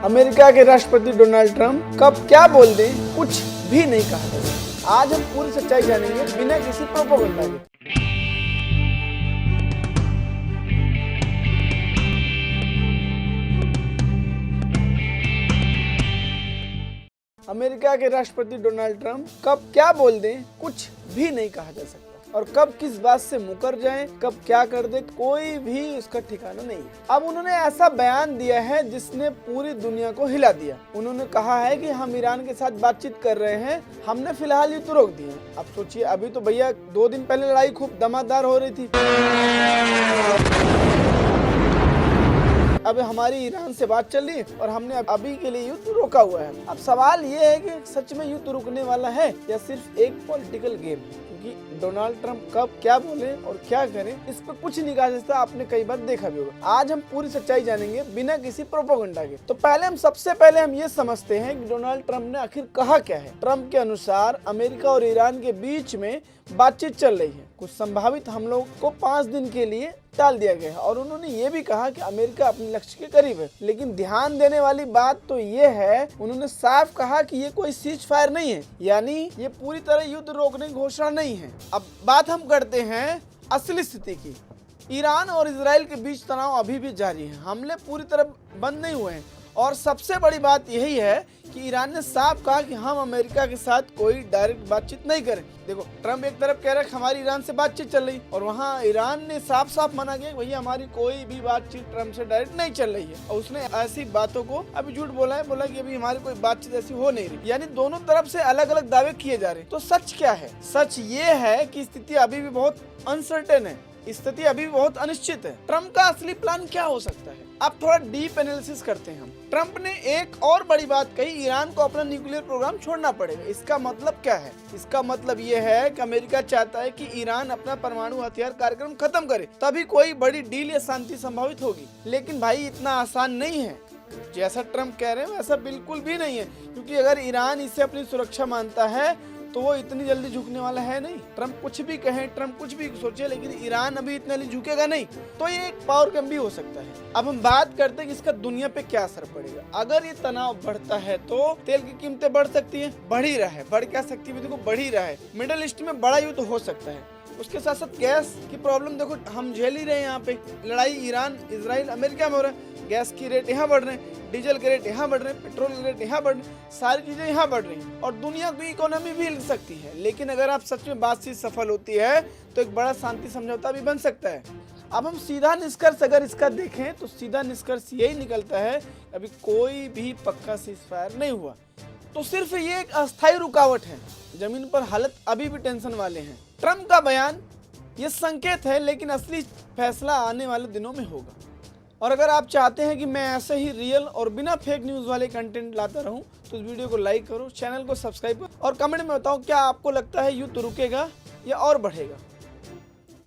America के राष्ट्रपति Donald Trump कब क्या बोल दें कुछ भी नहीं कहा जा सकता। आज हम पूरी सच्चाई जानेंगे बिना किसी प्रोपेगेंडा के। अमेरिका के राष्ट्रपति डोनाल्ड ट्रंप कब क्या बोल दें कुछ भी नहीं कहा जा सकता और कब किस बात से मुकर जाएं, कब क्या कर दे, कोई भी उसका ठिकाना नहीं है। अब उन्होंने ऐसा बयान दिया है जिसने पूरी दुनिया को हिला दिया। उन्होंने कहा है कि हम ईरान के साथ बातचीत कर रहे हैं, हमने फिलहाल युद्ध रोक दिया। अब सोचिए, अभी तो भैया 2 दिन पहले लड़ाई खूब दमादार हो रही थी। अब हमारी ईरान से बात चल रही है और हमने अभी के लिए युद्ध रोका हुआ है। अब सवाल ये है कि सच में युद्ध रुकने वाला है या सिर्फ एक पॉलिटिकल गेम है, क्योंकि डोनाल्ड ट्रंप कब क्या बोले और क्या करें इस पर कुछ नहीं कहा सकता। आपने कई बार देखा भी होगा। आज हम पूरी सच्चाई जानेंगे बिना किसी प्रोपेगेंडा के। तो सबसे पहले हम ये समझते हैं कि डोनाल्ड ट्रंप ने आखिर कहा क्या है। ट्रंप के अनुसार अमेरिका और ईरान के बीच में बातचीत चल रही है। कुछ संभावित हमलों को 5 दिन के लिए टाल दिया गया है और उन्होंने ये भी कहा कि अमेरिका अपने लक्ष्य के करीब है। लेकिन ध्यान देने वाली बात तो ये है, उन्होंने साफ कहा कि ये कोई सीज फायर नहीं है, यानी ये पूरी तरह युद्ध रोकने की घोषणा नहीं है। अब बात हम करते हैं असली स्थिति की। ईरान और इजराइल के बीच तनाव अभी भी जारी है, हमले पूरी तरह बंद नहीं हुए हैं और सबसे बड़ी बात यही है कि ईरान ने साफ कहा कि हम अमेरिका के साथ कोई डायरेक्ट बातचीत नहीं करें। देखो, ट्रंप एक तरफ कह रहा है कि हमारी ईरान से बातचीत चल रही और वहाँ ईरान ने साफ साफ मना किया कि भैया हमारी कोई भी बातचीत ट्रंप से डायरेक्ट नहीं चल रही है। और उसने ऐसी बातों को अभी झूठ बोला कि अभी हमारी कोई बातचीत ऐसी हो नहीं रही, यानी दोनों तरफ से अलग अलग दावे किए जा रहे हैं। तो सच क्या है? सच ये है कि स्थिति अभी भी बहुत अनसर्टेन है, स्थिति अभी बहुत अनिश्चित है। ट्रंप का असली प्लान क्या हो सकता है? अब थोड़ा डीप एनालिसिस करते हैं हम। ट्रंप ने एक और बड़ी बात कही, ईरान को अपना न्यूक्लियर प्रोग्राम छोड़ना पड़ेगा। इसका मतलब क्या है? इसका मतलब ये है कि अमेरिका चाहता है कि ईरान अपना परमाणु हथियार कार्यक्रम खत्म करे, तभी कोई बड़ी डील या शांति संभावित होगी। लेकिन भाई इतना आसान नहीं है जैसा ट्रंप कह रहे हैं, वैसा बिल्कुल भी नहीं है। क्योंकि अगर ईरान इसे अपनी सुरक्षा मानता है तो वो इतनी जल्दी झुकने वाला है नहीं। ट्रंप कुछ भी कहे, ट्रंप कुछ भी सोचे, लेकिन ईरान अभी इतने जल्दी झुकेगा नहीं। तो ये एक पावर गेम भी हो सकता है। अब हम बात करते हैं कि इसका दुनिया पे क्या असर पड़ेगा। अगर ये तनाव बढ़ता है तो तेल की कीमतें बढ़ सकती है, बढ़ ही रहा है, बढ़ क्या सकती है, देखो बढ़ ही रहा है। मिडिल ईस्ट में बड़ा युद्ध हो सकता है। उसके साथ साथ गैस की प्रॉब्लम देखो हम झेल ही रहे हैं। यहाँ पे लड़ाई ईरान इजराइल अमेरिका में हो रहा है, गैस की रेट यहाँ बढ़ रहे हैं, डीजल के रेट यहाँ बढ़ रहे हैं, पेट्रोल के रेट यहाँ बढ़ रहे हैं, सारी चीजें यहाँ बढ़ रही हैं और दुनिया की इकोनॉमी भी हिल सकती है। लेकिन अगर आप सच में बातचीत सफल होती है तो एक बड़ा शांति समझौता भी बन सकता है। अब हम सीधा निष्कर्ष अगर इसका देखें तो सीधा निष्कर्ष यही निकलता है, अभी कोई भी पक्का सीज़फायर नहीं हुआ, तो सिर्फ ये एक अस्थायी रुकावट है। जमीन पर हालत अभी भी टेंशन वाले हैं। ट्रंप का बयान ये संकेत है, लेकिन असली फैसला आने वाले दिनों में होगा। और अगर आप चाहते हैं कि मैं ऐसे ही रियल और बिना फेक न्यूज़ वाले कंटेंट लाता रहूं तो इस वीडियो को लाइक करो, चैनल को सब्सक्राइब करो और कमेंट में बताओ क्या आपको लगता है युद्ध रुकेगा या और बढ़ेगा।